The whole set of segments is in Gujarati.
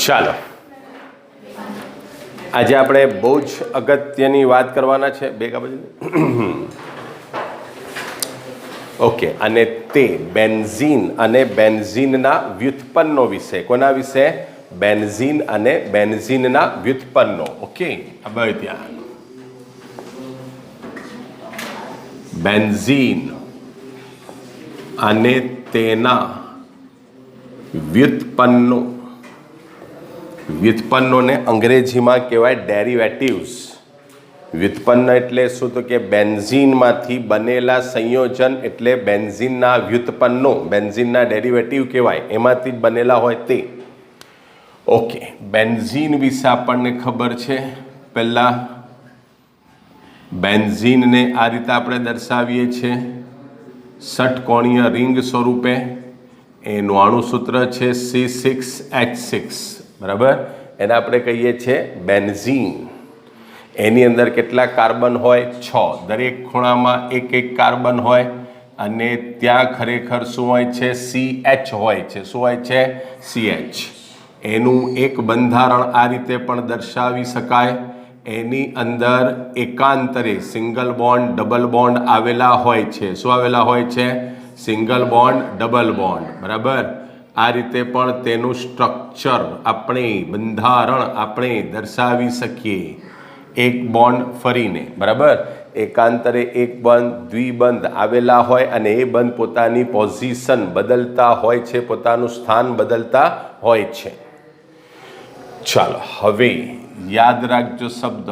ચાલો આજે આપણે બહુ જ અગત્યની વાત કરવાના છે બે બાજુ ઓકે અને તે બેન્ઝીન અને બેન્ઝીનના વ્યુત્પન્નો વિશે કોના વિશે બેન્ઝીન અને બેન્ઝીનના વ્યુત્પન્નો ઓકે હવે ધ્યાન બેન્ઝીન અને તેના વ્યુત્પન્નોને અંગ્રેજીમાં કહેવાય ડેરિવેટિવ્સ. વ્યુત્પન્ન એટલે શું તો કે બેન્ઝીનમાંથી બનેલા સંયોજન એટલે બેન્ઝીનના વ્યુત્પન્નો બેન્ઝીનના ડેરિવેટિવ કહેવાય એમાંથી જ બનેલા હોય તે. ઓકે બેન્ઝીન વિશે આપણને ખબર છે. પહેલાં બેન્ઝીનને આ રીતે આપણે દર્શાવીએ છીએ ષટકોણીય રિંગ સ્વરૂપે. એનું અણુસૂત્ર છે C6H6 બરાબર. એને આપણે કહીએ છીએ બેન્ઝીન. એની અંદર કેટલા કાર્બન હોય 6. દરેક ખૂણામાં એક એક કાર્બન હોય અને ત્યાં ખરેખર શું હોય છે CH હોય છે. શું હોય છે CH. એનું એક બંધારણ આ રીતે પણ દર્શાવી શકાય. એની અંદર એકાંતરે સિંગલ બોન્ડ ડબલ બોન્ડ આવેલા હોય છે. શું આવેલા હોય છે સિંગલ બોન્ડ ડબલ બોન્ડ બરાબર. આ રીતે પણ તેનું સ્ટ્રક્ચર આપણે બંધારણ આપણે દર્શાવી શકીએ. એક બોન્ડ ફરીને બરાબર એકાંતરે એક બંધ દ્વિબંધ આવેલા હોય અને એ બંધ પોતાની પોઝિશન બદલતા હોય છે પોતાનું સ્થાન બદલતા હોય છે. ચાલો હવે યાદ રાખજો શબ્દ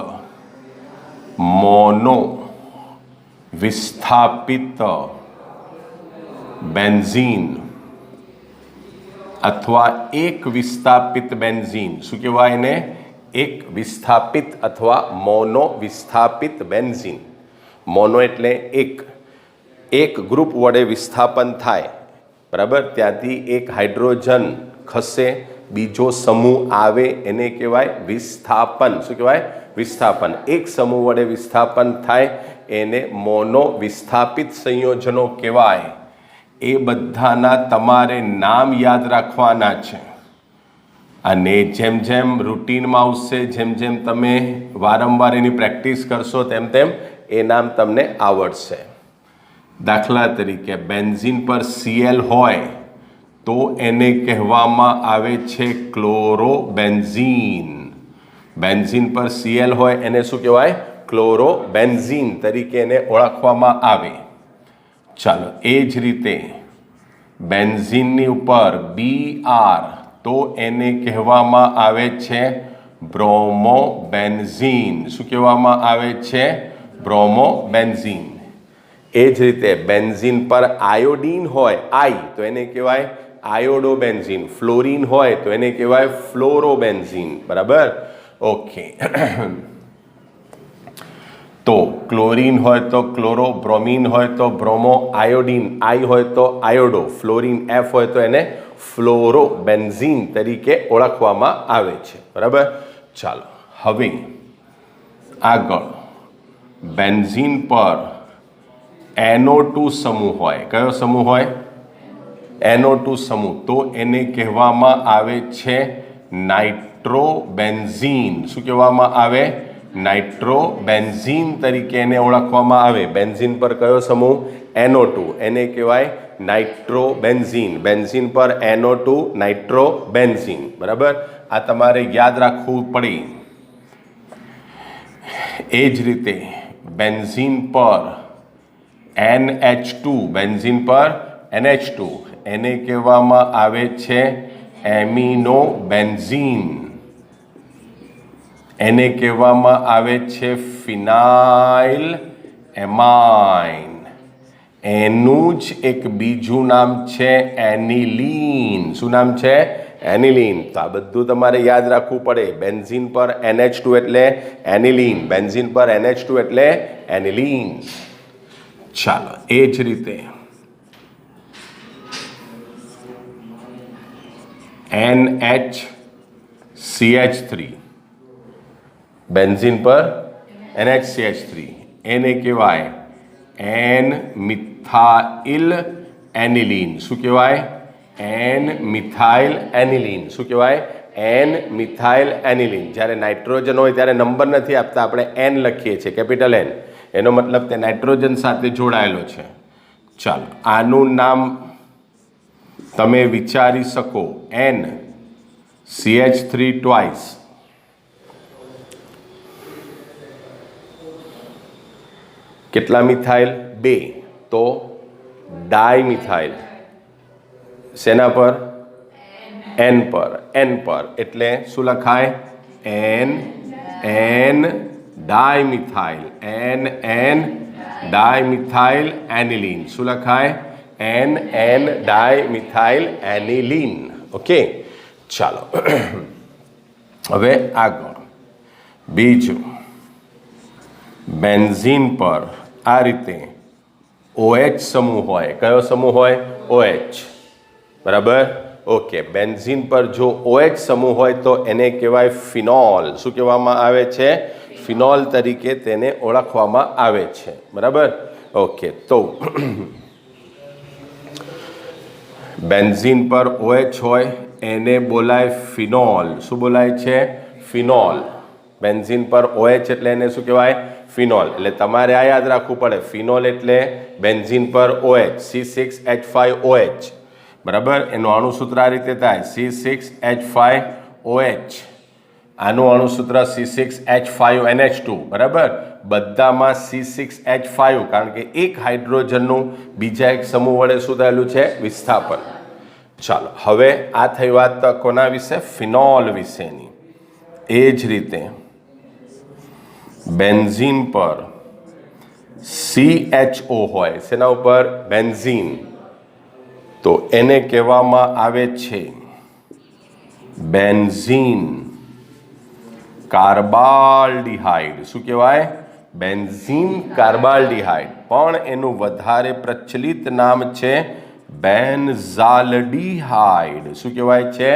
મોનો વિસ્થાપિત બેન્ઝીન અથવા એક વિસ્થાપિત બેન્ઝીન. શું કહેવાય એને એક વિસ્થાપિત અથવા મોનો વિસ્થાપિત બેન્ઝીન. મોનો એટલે એક ગ્રુપ વડે વિસ્થાપન થાય બરાબર. ત્યાંથી એક હાઇડ્રોજન ખસે બીજો સમૂહ આવે એને કહેવાય વિસ્થાપન. શું કહેવાય વિસ્થાપન. એક સમૂહ વડે વિસ્થાપન થાય એને મોનો વિસ્થાપિત સંયોજનો કહેવાય. એ બધાના તમારે નામ યાદ રાખવાના છે અને જેમ જેમ રૂટીનમાં આવશે જેમ જેમ તમે વારંવાર એની પ્રેક્ટિસ કરશો તેમ તેમ એ નામ તમને આવડશે. દાખલા તરીકે બેન્ઝીન પર Cl હોય તો એને કહેવામાં આવે છે ક્લોરોબેન્ઝીન. બેન્ઝીન પર Cl હોય એને શું કહેવાય ક્લોરોબેન્ઝીન તરીકે એને ઓળખવામાં આવે. ચાલો એ જ રીતે બેન્ઝીનની ઉપર Br તો એને કહેવામાં આવે છે બ્રોમોબેન્ઝીન. શું કહેવામાં આવે છે બ્રોમોબેન્ઝીન. એ જ રીતે બેન્ઝીન પર આયોડીન હોય I તો એને કહેવાય આયોડોબેન્ઝીન. ફ્લોરીન હોય તો એને કહેવાય ફ્લોરોબેન્ઝીન બરાબર. ઓકે તો ક્લોરીન હોય તો ક્લોરો, બ્રોમીન હોય તો બ્રોમો, આયોડીન I હોય તો આયોડો, ફ્લોરીન F હોય તો એને ફ્લોરોબેન્ઝીન તરીકે ઓળખવામાં આવે છે બરાબર. ચાલો હવે આગળ બેન્ઝીન પર NO2 સમૂહ હોય. કયો સમૂહ હોય NO2 સમૂહ તો એને કહેવામાં આવે છે નાઇટ્રોબેન્ઝીન. શું કહેવામાં આવે નાઇટ્રોબેન્ઝીન તરીકે એને ઓળખવામાં આવે. બેન્ઝીન પર કયો સમૂહ NO2 એને કહેવાય નાઇટ્રોબેન્ઝીન. બેન્ઝીન પર NO2 નાઇટ્રોબેન્ઝીન બરાબર. આ તમારે યાદ રાખવું પડે. એ જ રીતે બેન્ઝીન પર NH2 બેન્ઝીન પર NH2 એને કહેવામાં આવે છે એમિનોબેન્ઝીન. એને કહેવામાં આવે છે ફિનાઇલ એમાઇન. એનું જ એક બીજું નામ છે એનિલીન. શું નામ છે એનિલીન. તો આ બધું તમારે યાદ રાખવું પડે. બેન્ઝીન પર NH2 એટલે એનિલીન. બેન્ઝીન પર NH2 એટલે એનિલીન. ચાલો એ જ રીતે NHCH3 બેન્ઝીન પર NHCH3 એને કહેવાય એન મિથાઇલ એનિલીન. શું કહેવાય એન મિથાઇલ એનિલીન. શું કહેવાય એન મિથાઇલ એનિલિન. જ્યારે નાઇટ્રોજન હોય ત્યારે નંબર નથી આપતા, આપણે એન લખીએ છીએ, કેપિટલ એન. એનો મતલબ તે નાઇટ્રોજન સાથે જોડાયેલો છે. ચાલો, આનું નામ તમે વિચારી શકો, એન CH3 ટ્વાઇસ. કેટલા મિથાઇલ? 2. તો ડાયમિથાઇલ. શેના પર? એન પર. એન પર એટલે શું લખાય? N dimethyl. N dimethyl aniline. શું લખાય? N dimethyl aniline. ઓકે, ચાલો હવે આગળ. બીજું, બેન્ઝીન પર આ રીતે OH સમૂહ હોય. કયો સમૂહ હોય? OH. બરાબર? ઓકે, બેન્ઝીન પર જો OH સમૂહ હોય તો એને કહેવાય ફિનોલ. શું કહેવામાં આવે છે? ફિનોલ તરીકે તેને ઓળખવામાં આવે છે. બરાબર? ઓકે, તો બેન્ઝીન પર OH હોય એને બોલાય ફિનોલ. શું બોલાય છે? ફિનોલ. બેન્ઝીન પર OH એટલે એને શું કહેવાય? ફિનોલ. એટલે તમારે આ યાદ રાખવું પડે, ફિનોલ એટલે બેન્ઝીન પર OH, C6H5OH. બરાબર? એનું અણુસૂત્ર આ રીતે થાય, C6H5OH. આનું અણુસૂત્ર C6H5NH2. બરાબર? બધામાં C6H5, કારણ કે એક હાઇડ્રોજનનું બીજા એક સમૂહ વડે શું થયેલું છે? વિસ્થાપન. ચાલો, હવે આ થઈ વાત કોના વિશે? ફિનોલ વિશેની. એ જ રીતે બેન્ઝીન પર CHO હોય. શેના ઉપર? બેન્ઝીન. તો એને કહેવામાં આવે છે બેન્ઝીન કાર્બાલ્ડિહાઇડ. શું કહેવાય? બેન્ઝીન કાર્બાલ્ડિહાઇડ. પણ એનું વધારે પ્રચલિત નામ છે બેન્ઝાલ્ડિહાઇડ. શું કહેવાય છે?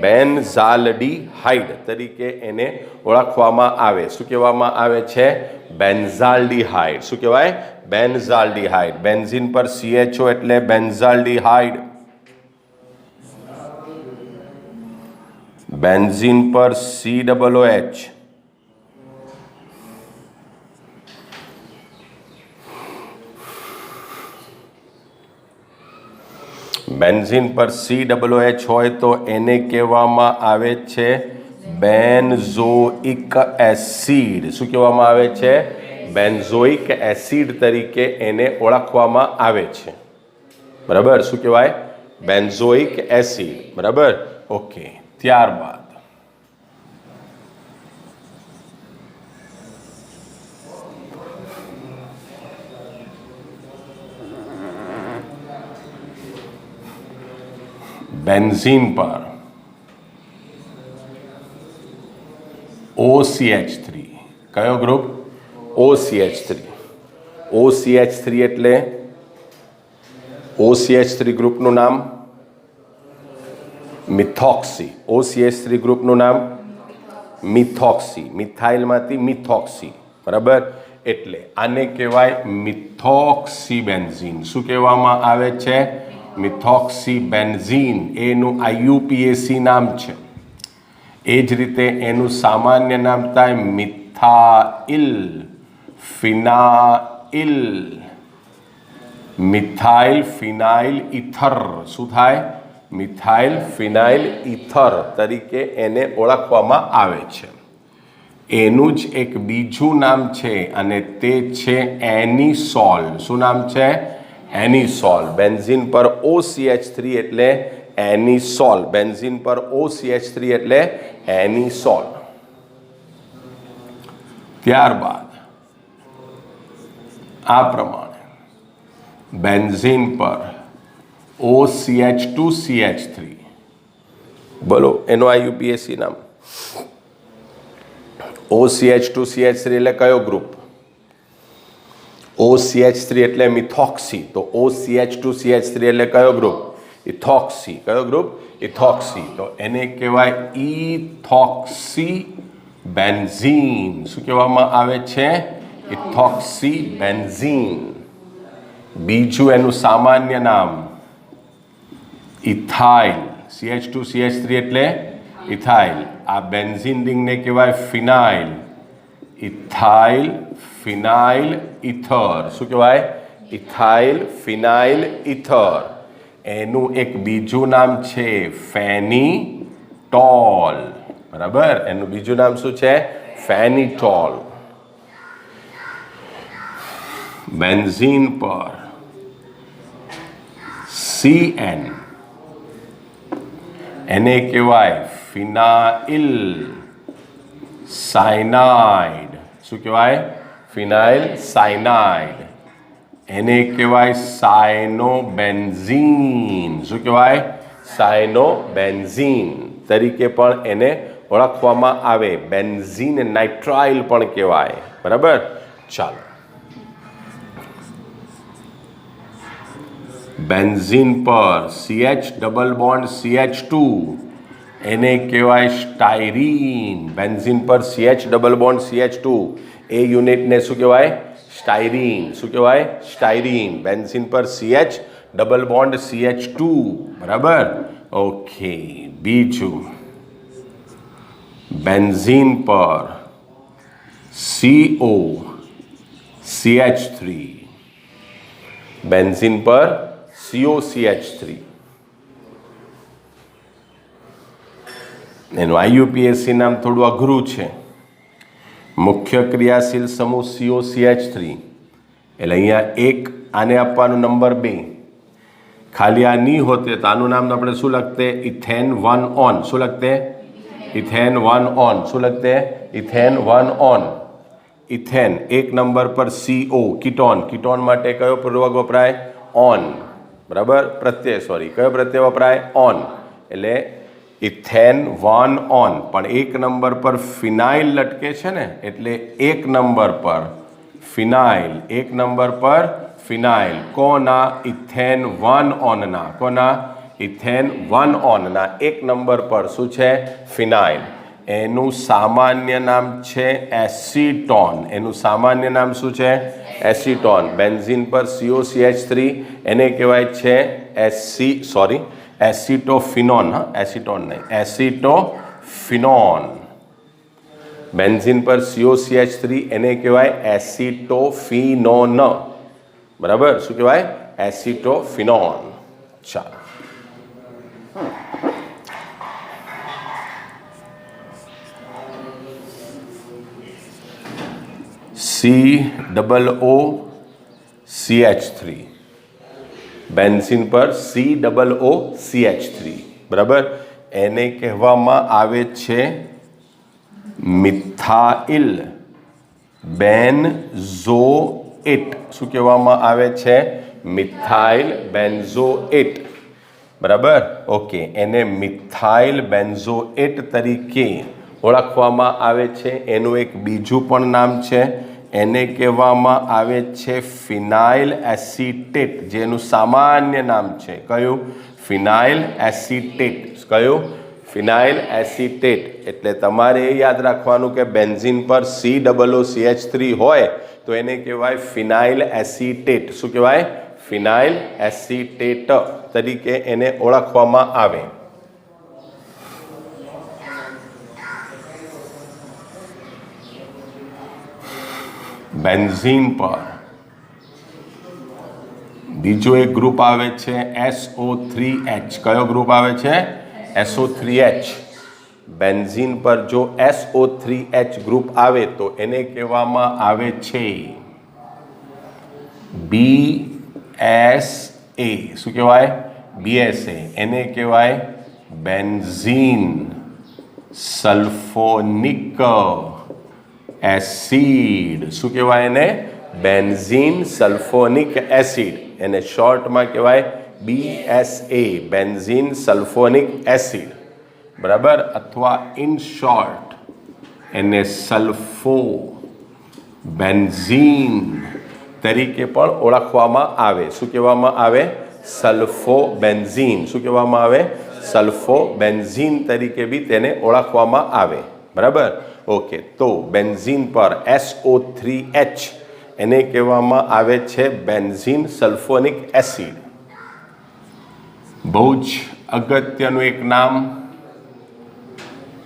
બેન્ઝાલ્ડિહાઇડ તરીકે એને ઓળખવામાં આવે. શું કહેવામાં આવે છે? બેન્ઝાલ્ડિહાઇડ. શું કહેવાય? બેન્ઝાલ્ડિહાઇડ. બેન્ઝીન પર CHO એટલે બેન્ઝાલ્ડિહાઇડ. બેન્ઝીન પર COOH બેન્ઝીન પર COOH હોય તો એને કહેવામાં આવે છે બેન્ઝોઇક એસિડ. શું કહેવામાં આવે છે? બેન્ઝોઇક એસિડ તરીકે એને ઓળખવામાં આવે છે. બરાબર? શું કહેવાય? Benzoic acid. બરાબર? ઓકે, ત્યારબાદ બેન્ઝીન પર OCH3. કયો ગ્રુપ? OCH3. OCH3 એટલે OCH3 ગ્રુપનું નામ મિથોક્સી. OCH3 ગ્રુપનું નામ મિથોક્સી. મિથાઇલમાંથી મિથોક્સી. બરાબર? એટલે આને કહેવાય મિથોક્સી બેન્ઝીન. શું કહેવામાં આવે છે? Methoxy benzene. એનું IUPAC નામ છે. એ જ રીતે એનું સામાન્ય નામ થાય મિથાઇલ ફિનાઇલ. મિથાઇલ ફિનાઇલ ઇથર. શું થાય? મિથાઇલ ફિનાઇલ ઇથર તરીકે એને ઓળખવામાં આવે છે. એનું જ એક બીજું નામ છે અને તે છે એનિસોલ. શું નામ છે? એનિસોલ. બેન્ઝીન પર OCH3 એટલે એનિસોલ. બેન્ઝીન પર OCH3 એટલે એનિસોલ. ત્યારબાદ આ પ્રમાણે બેન્ઝીન પર OCH2CH3. બોલો એનો IUPAC નામ. OCH2CH3 એટલે કયો ગ્રુપ? OCH3 એટલે મિથોક્સી. તો OCH2CH3 એટલે કયો ગ્રુપ? ઇથોક્સી. કયો ગ્રુપ? ઇથોક્સી. તો એને કહેવાય ઇથોક્સી બેન્ઝીન. શું કહેવામાં આવે છે? Ethoxy benzene. બીજું એનું સામાન્ય નામ ઇથાઇલ. CH2CH3 એટલે ઇથાઇલ. આ બેન્ઝીન રિંગને કહેવાય ફિનાઇલ. ઇથાઇલ, ફિનાઇલ, ઇથર. શું કહેવાય? ઇથાઇલ, ફિનાઇલ, ઇથર. એનું એક બીજું નામ છે ફેનીટોલ. બરાબર, એનું બીજું નામ શું છે? ફેનીટોલ. બેન્ઝીન પર CN, એને કહેવાય ફિનાઇલ સાયનાઇડ. શું કહેવાય? ફિનાઇલ સાયનાઇડ. એને કહેવાય સાયનોબેન્ઝીન. શું કહેવાય? સાયનોબેન્ઝીન તરીકે પણ એને ઓળખવામાં આવે. બેન્ઝીન નાઇટ્રાઇલ પણ કહેવાય. બરાબર, ચાલો. બેન્ઝીન પર CH ડબલ બોન્ડ CH2, એને કહેવાય સ્ટાયરીન. બેન્ઝીન પર CH ડબલ બોન્ડ CH2, એ યુનિટને શું કહેવાય? સ્ટાયરીન. શું કહેવાય? સ્ટાયરીન. બેન્ઝીન પર CH ડબલ બોન્ડ CH2. બરાબર, ઓકે. બીજું, બેન્ઝીન પર CO CH3. બેન્ઝીન પર COCH3. એનું IUPAC નામ થોડું અઘરું છે. મુખ્ય ક્રિયાશીલ સમૂહ COCH3. એટલે અહીંયા એક આને આપવાનું નંબર 2. ખાલી આ નહીં હોતે તો આનું નામ આપણે શું લખતે? Ethane 1 one. શું લખતે? Ethane 1 one. શું લખતે? Ethane 1 one. ઇથેન એક નંબર પર CO કીટોન. કીટોન માટે કયો પૂર્વક વપરાય? ઓન. બરાબર, પ્રત્યય, સોરી, કયો પ્રત્યય વપરાય? ઓન. એટલે ઇથેન 1 ઓન. પણ એક નંબર પર ફિનાઇલ લટકે છે ને, એટલે એક નંબર પર ફિનાઇલ. એક નંબર પર ફિનાઇલ. કોના? ઇથેન 1 ઓનના. કોના? ઇથેન 1 ઓનના એક નંબર પર શું છે? ફિનાઇલ. એનું સામાન્ય નામ છે એસિટોન. એનું સામાન્ય નામ શું છે? એસિટોન. બેન્ઝીન પર COCH3, એને કહેવાય છે એસિટોફિનોન. એસિટોન નહીં, એસિટોફિનોન. બેન્ઝીન પર COCH3, એને કહેવાય એસિટોફિનોન. બરાબર, શું કહેવાય? એસિટોફિનોન. ચાલો. COOCH3. બેન્ઝીન પર COOCH3. બરાબર, એને કહેવામાં આવે છે મિથાઇલ બેન્ઝોએટ. શું કહેવામાં આવે છે? Methyl benzoate. બરાબર, ઓકે. એને મિથાઇલ બેન્ઝોએટ તરીકે ઓળખવામાં આવે છે. એનું એક બીજું પણ નામ છે, એને કહેવામાં આવે છે ફિનાઇલ એસિટેટ, જેનું સામાન્ય નામ છે કયું? ફિનાઇલ એસિટેટ. કયું? ફિનાઇલ એસિટેટ. એટલે તમારે એ યાદ રાખવાનું કે બેન્ઝીન પર COOCH3 હોય તો એને કહેવાય ફિનાઇલ એસિટેટ. શું કહેવાય? ફિનાઇલ એસિટેટ તરીકે એને ઓળખવામાં આવે. બેન્ઝીન પર બીજો એક ગ્રુપ આવે છે SO3H. કયો ગ્રુપ આવે છે? SO3H. બેન્ઝીન પર જો SO3H ગ્રુપ આવે તો એને કહેવામાં આવે છે BSA. શું કહેવાય? BSA. એને કહેવાય બેન્ઝીન સલ્ફોનિક એસિડ. શું કહેવાય એને? Benzene sulphonic acid. એને શોર્ટમાં કહેવાય BSA, બેન્ઝીન સલ્ફોનિક એસિડ. બરાબર, અથવા ઇન શોર્ટ એને સલ્ફો બેન્ઝીન તરીકે પણ ઓળખવામાં આવે. શું કહેવામાં આવે? સલ્ફો બેન્ઝીન. શું કહેવામાં આવે? સલ્ફો બેન્ઝીન તરીકે બી તેને ઓળખવામાં આવે. બરાબર, ઓકે. તો બેન્ઝીન પર SO3H, એને કહેવામાં આવે છે બેન્ઝીન સલ્ફોનિક એસિડ. બહુ જ અગત્યનું એક નામ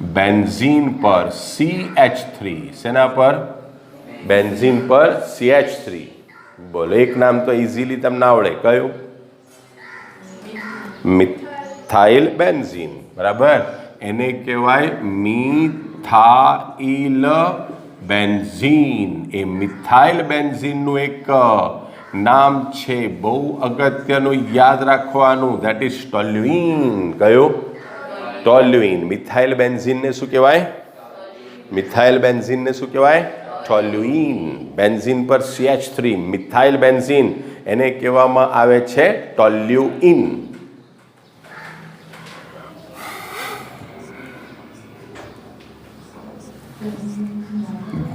બેન્ઝીન પર CH3, શેના પર? બેન્ઝીન પર CH3. બોલો, એક નામ તો ઇઝીલી તમને આવડે, કયું? Methyl benzene. બરાબર, એને કહેવાય મિથાઇલ બેન્ઝીન. એ મિથાઇલ બેન્ઝીનનું એક નામ છે, બહુ અગત્યનું, યાદ રાખવાનું, ધેટ ઇઝ ટોલ્યુઇન. કયું? ટોલ્યુઇન. મિથાઇલ બેન્ઝીનને શું કહેવાય? મિથાઇલ બેન્ઝીનને શું કહેવાય? ટોલ્યુઇન. બેન્ઝીન પર CH3, મિથાઇલ બેન્ઝીન, એને કહેવામાં આવે છે ટોલ્યુઇન.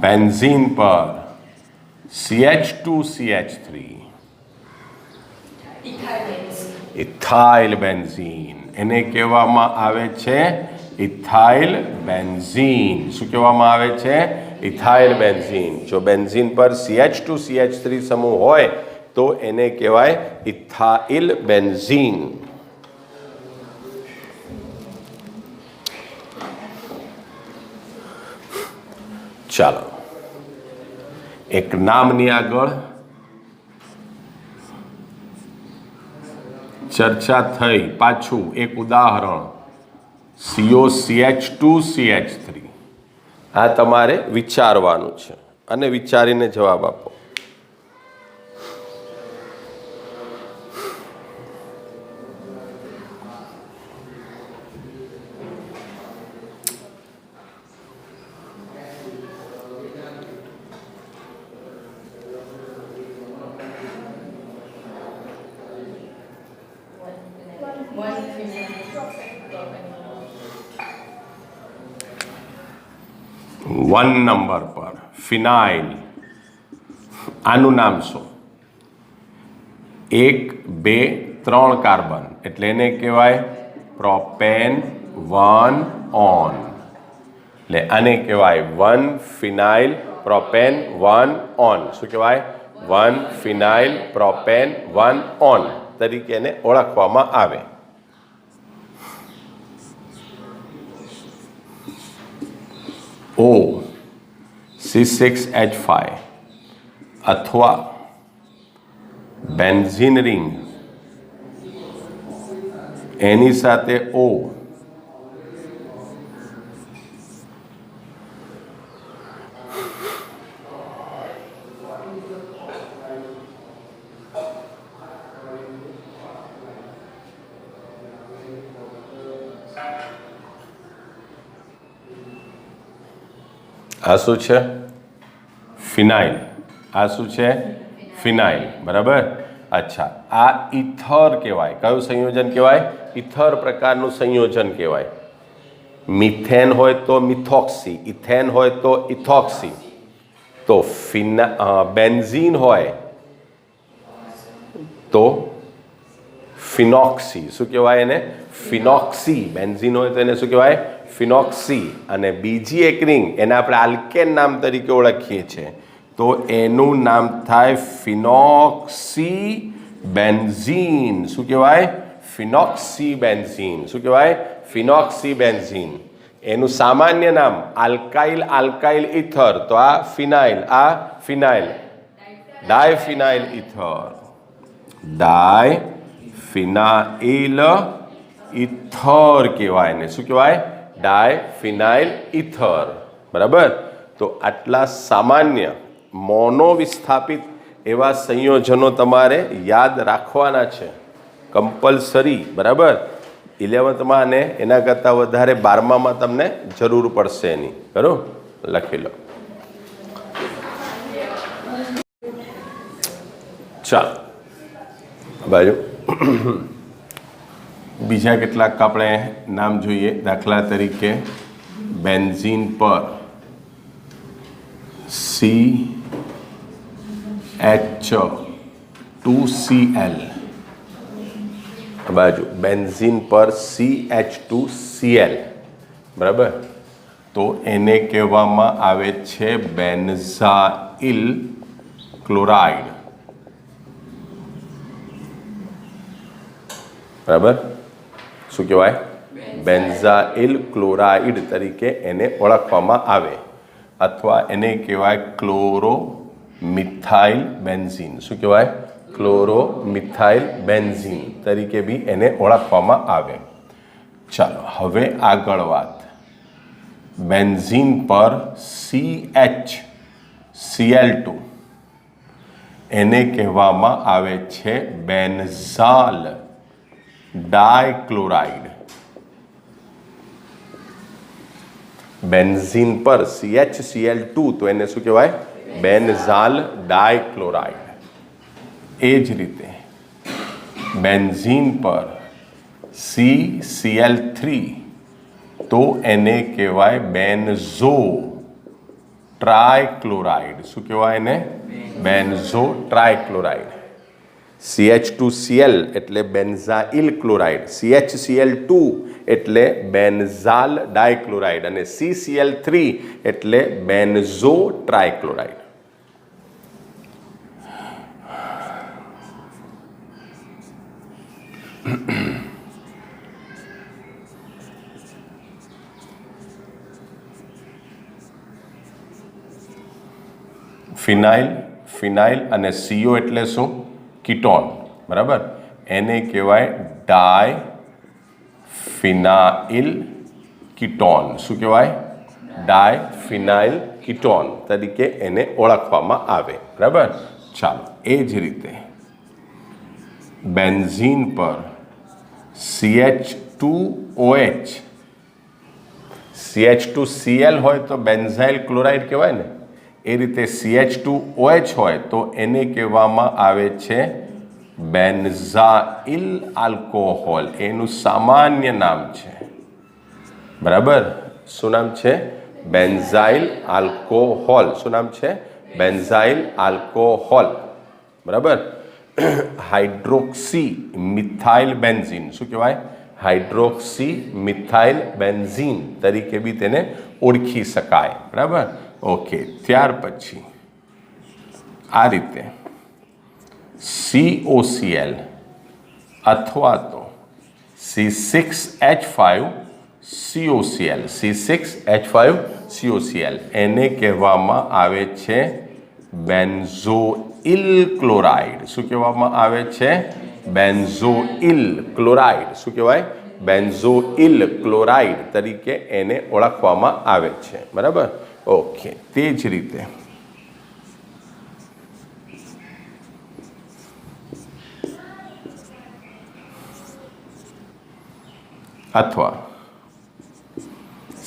બેન્ઝીન પર CH2CH3, ઇથાઇલ બેન્ઝીન, એને કહેવામાં આવે છે ઇથાઇલ બેન્ઝીન. શું કહેવામાં આવે છે? Ethyl benzene. જો બેન્ઝીન પર CH2CH3 સમૂહ હોય તો એને કહેવાય ઇથાઇલ બેન્ઝીન. ચાલો, એક નામની આગળ ચર્ચા થઈ, પાછું એક ઉદાહરણ, COCH2CH3. આ તમારે વિચારવાનું છે અને વિચારીને જવાબ આપો. વન નંબર પર ફિનાઇલ. આનું નામ શું? 1, 2, 3 કાર્બન, એટલે એને કહેવાય પ્રોપેન 1 ઓન. એટલે આને કહેવાય 1 ફિનાઇલ પ્રોપેન 1 ઓન. શું કહેવાય? 1 ફિનાઇલ પ્રોપેન 1 ઓન તરીકે એને ઓળખવામાં આવે. O C6H5 અથવા બેન્ઝીન રિંગ, એની સાથે O, આ શું છે? ફિનાઇલ. આ શું છે? ફિનાઇલ. બરાબર. અચ્છા, આ ઇથર કહેવાય. કયું સંયોજન કહેવાય? ઇથર પ્રકારનું સંયોજન કહેવાય. મિથેન હોય તો મિથોક્સી, ઇથેન હોય તો ઇથોક્સી. તો બેન્ઝીન હોય તો ફિનોક્સી. શું કહેવાય એને? ફિનોક્સી. બેન્ઝીન હોય તો એને શું કહેવાય? ફિનોક્સી. અને બીજી એક રિંગ, એને આપણે આલ્કેન નામ તરીકે ઓળખીએ છીએ, તો એનું નામ થાય ફિનોક્સી બેન્ઝીન. શું કહેવાય? ફિનોક્સી બેન્ઝીન. શું કહેવાય? ફિનોક્સી બેન્ઝીન. એનું સામાન્ય નામ આલ્કાઇલ આલ્કાઇલ ઇથર. તો આ ફિનાઇલ, આ ફિનાઇલ, ડાયફિનાઇલ ઇથર. ડાયફિનાઇલ ઇથર કહેવાય ને. શું કહેવાય? ડાયફિનાઇલ ઇથર. બરાબર. તો આટલા સામાન્ય મોનોવિસ્થાપિત એવા સંયોજનો તમારે યાદ રાખવાના છે, કમ્પલસરી. બરાબર. 11th અને એના કરતાં વધારે 12માં તમને જરૂર પડશે એની. બરાબર, લખી લો. ચાલો, બાજુ બીજા કેટલાક આપણે નામ જોઈએ. દાખલા તરીકે બેન્ઝીન પર CH2Cl. બાજુ બેન્ઝીન પર CH2Cl. બરાબર. તો એને કહેવામાં આવે છે બેન્ઝાઇલ ક્લોરાઇડ. બરાબર. શું કહેવાય? બેન્ઝાઇલ ક્લોરાઇડ તરીકે એને ઓળખવામાં આવે, અથવા એને કહેવાય ક્લોરો મિથાઇલ બેન્ઝીન. શું કહેવાય? ક્લોરો મિથાઇલ બેન્ઝીન તરીકે બી એને ઓળખવામાં આવે. ચાલો હવે આગળ વાત. બેન્ઝીન પર CH Cl2 એને કહેવામાં આવે છે બેન્ઝાલ ડાયક્લોરાઇડ. બેન્ઝીન પર CH Cl2 તો એને શું કહેવાય? બેન્ઝાલ ડાયક્લોરાઇડ. એ જ રીતે બેન્ઝીન પર CCl3 તો એને કહેવાય બેન્ઝો ટ્રાયક્લોરાઇડ. શું કહેવાય એને? બેન્ઝો ટ્રાયક્લોરાઇડ. CH2Cl એટલે બેન્ઝાઇલ ક્લોરાઇડ, CHCl2 એટલે બેન્ઝાલ ડાયક્લોરાઇડ અને CCl3 એટલે બેન્ઝો ટ્રાયક્લોરાઇડ. ફિનાઇલ અને CO એટલે શું? કીટોન. બરાબર. એને કહેવાય ડાયફિનાઇલ કીટોન. શું કહેવાય? ડાયફિનાઇલ કીટોન તરીકે એને ઓળખવામાં આવે. બરાબર. ચાલો એ જ રીતે બેન્ઝીન પર CH2OH CH2Cl હોય તો બેન્ઝાઇલ ક્લોરાઇડ કહેવાય ને. એ રીતે CH2OH હોય તો એને કહેવામાં આવે છે બેન્ઝાઇલ આલ્કોહોલ. એનું સામાન્ય નામ છે. બરાબર. શું નામ છે? Benzyl alcohol. શું નામ છે? Benzyl alcohol. બરાબર. Hydroxy methyl benzene. શું કહેવાય? હાઇડ્રોક્સી મિથાઇલ બેન્ઝીન તરીકે બી તેને ઓળખી શકાય. બરાબર. ઓકે. ત્યાર પછી આ રીતે COCl અથવા તો C6H5COCl એને કહેવામાં આવે છે બેન્ઝોઇલ ક્લોરાઇડ. શું કહેવામાં આવે છે? Benzoyl chloride. શું કહેવાય? બેન્ઝોઇલ ક્લોરાઇડ તરીકે એને ઓળખવામાં આવે છે. બરાબર. ઓકે. તે જ રીતે અથવા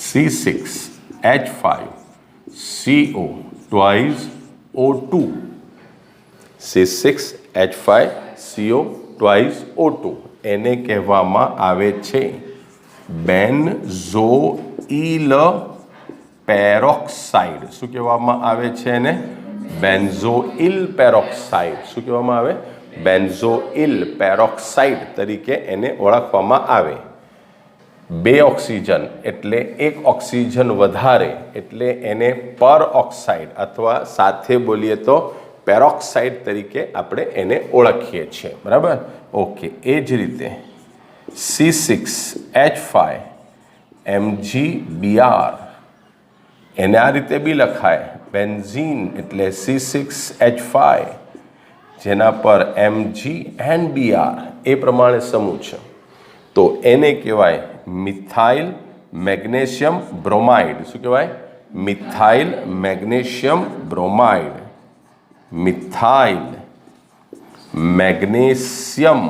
C6H5CO twice O2 C6H5CO twice O2 એને કહેવામાં આવે છે બેન્ઝોઇલ પેરોક્સાઇડ. શું કહેવામાં આવે છે એને? Benzoyl peroxide. શું કહેવામાં આવે? બેન્ઝોઇલ પેરોક્સાઇડ તરીકે એને ઓળખવામાં આવે. બે ઓક્સિજન એટલે એક ઓક્સિજન વધારે એટલે એને પર ઓક્સાઇડ અથવા સાથે બોલીએ તો પેરોક્સાઇડ તરીકે આપણે એને ઓળખીએ છીએ. બરાબર. ઓકે. એ જ રીતે C6H5MgBr એને આ રીતે બી લખાય. બેન્ઝીન એટલે C6H5 જેના પર Mg and Br એ પ્રમાણે સમૂહ છે તો એને કહેવાય મિથાઇલ મેગ્નેશિયમ બ્રોમાઇડ. શું કહેવાય? Methyl magnesium bromide. Methyl magnesium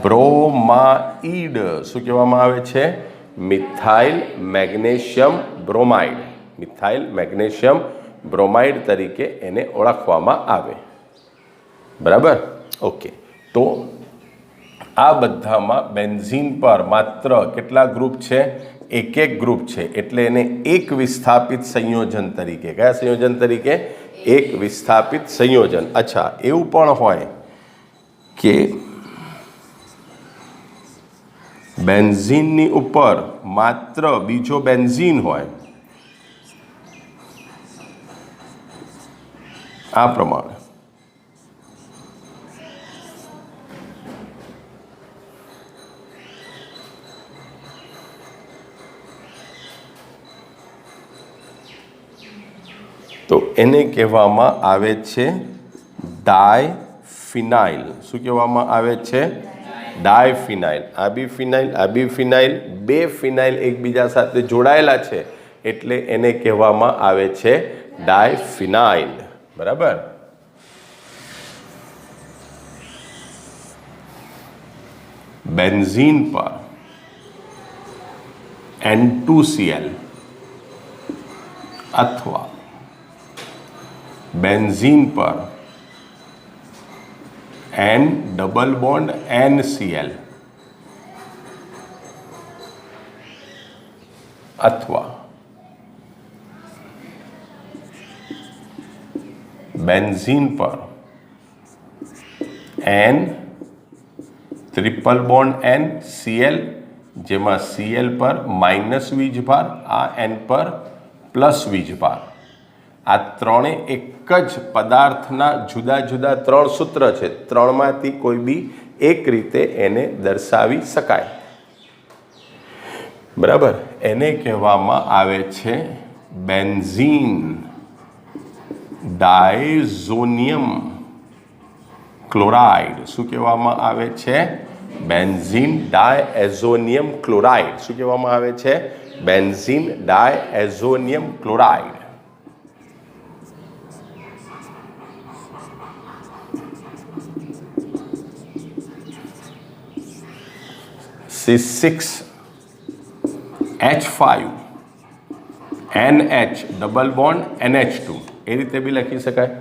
bromide. શું કહેવામાં આવે છે? Methyl magnesium bromide. Methyl magnesium bromide તરીકે એને ઓળખવામાં આવે. બરાબર. ઓકે. તો આ બધામાં બેન્ઝીન પર માત્ર કેટલા ગ્રુપ છે? એક ગ્રુપ છે. એટલે એને એક વિસ્થાપિત સંયોજન તરીકે. કયા સંયોજન તરીકે? એક વિસ્થાપિત સંયોજન. અચ્છા, એવું પણ હોય કે બેન્ઝીનની ઉપર માત્ર બીજો બેન્ઝીન હોય. આ પ્રમાણે તો એને કહેવામાં આવે છે ડાયફિનાઇલ. શું કહેવામાં આવે છે? ડાયફિનાઇલ. આ બી ફિનાઇલ, આ બી ફિનાઇલ, બે ફિનાઇલ એકબીજા સાથે જોડાયેલા છે એટલે એને કહેવામાં આવે છે ડાયફિનાઇલ. બરાબર. બેન્ઝીન પર N2Cl અથવા બેન્ઝીન પર N ડબલ બોન્ડ NCl અથવા બેન્ઝીન પર N ટ્રિપલ બોન્ડ NCl, જેમાં Cl પર માઇનસ વીજભાર, આ N પર પ્લસ વીજભાર. આ ત્રણે એક જ પદાર્થના જુદા જુદા ત્રણ સૂત્ર છે. ત્રણમાંથી કોઈ બી એક રીતે એને દર્શાવી શકાય. બરાબર. એને કહેવામાં આવે છે બેન્ઝીન ડાયઝોનિયમ ક્લોરાઇડ. શું કહેવામાં આવે છે? Benzene diazonium chloride. શું કહેવામાં આવે છે? Benzene diazonium chloride. C6H5 NH double bond NH2 એ રીતે બી લખી શકાય.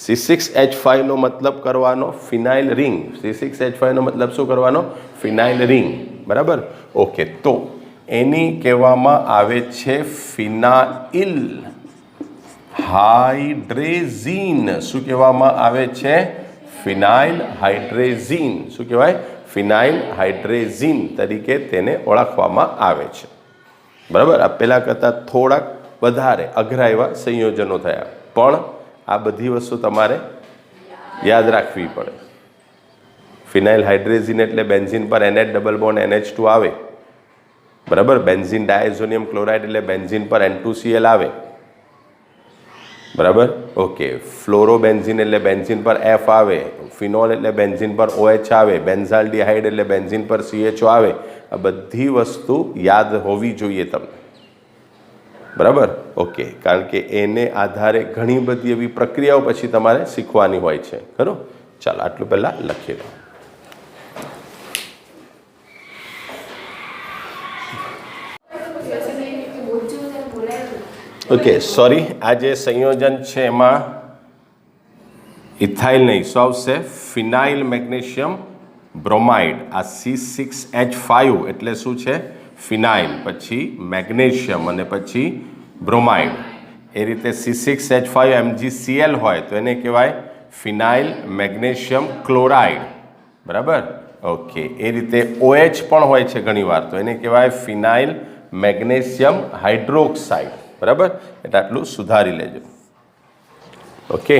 C6H5 નો મતલબ કરવાનો ફિનાઇલ રિંગ. C6H5 નો મતલબ શું કરવાનો? ફિનાઇલ રિંગ. બરાબર. ઓકે, તો એની કહેવામાં આવે છે ફિનાઇલ હાઇડ્રેઝીન. શું કહેવામાં આવે છે? ફિનાઇલ હાઇડ્રેઝીન. શું કહેવાય? ફિનાઇલ હાઇડ્રેઝીન તરીકે તેને ઓળખવામાં આવે છે. બરાબર. આ પહેલાં કરતાં થોડાક વધારે અઘરા એવા સંયોજનો થયા, પણ આ બધી વસ્તુ તમારે યાદ રાખવી પડે. ફિનાઇલ હાઇડ્રેઝીન એટલે બેન્ઝીન પર NH ડબલ બોન્ડ NH2 આવે. બરાબર. બેન્ઝીન ડાયઝોનિયમ ક્લોરાઇડ એટલે બેન્ઝીન પર N2Cl આવે. બરાબર. ઓકે. ફ્લોરોબેન્ઝીન એટલે બેન્ઝીન પર F આવે. ફિનોલ એટલે બેન્ઝીન પર OH આવે. બેન્ઝાલ્ડિહાઇડ એટલે બેન્ઝીન પર CHO આવે. આ બધી વસ્તુ યાદ હોવી જોઈએ તમને. બરાબર. ઓકે. કારણ કે એને આધારે ઘણી બધી એવી પ્રક્રિયાઓ પછી તમારે શીખવાની હોય છે. ખરું? ચાલો આટલું પહેલાં લખી લો. Okay, sorry. આ જે સંયોજન છે એમાં ઇથાઇલ નહીં, શું આવશે? ફિનાઇલ મેગ્નેશિયમ બ્રોમાઇડ. આ C6H5 એટલે શું છે? ફિનાઇલ, પછી મેગ્નેશિયમ અને પછી બ્રોમાઇડ. એ રીતે C6H5 MgCl હોય તો એને કહેવાય ફિનાઇલ મેગ્નેશિયમ ક્લોરાઇડ. બરાબર. ઓકે. એ રીતે OH પણ હોય છે ઘણીવાર, તો એને કહેવાય ફિનાઇલ મેગ્નેશિયમ હાઇડ્રોક્સાઇડ. બરાબર. એટલે આટલું સુધારી લેજો. ઓકે.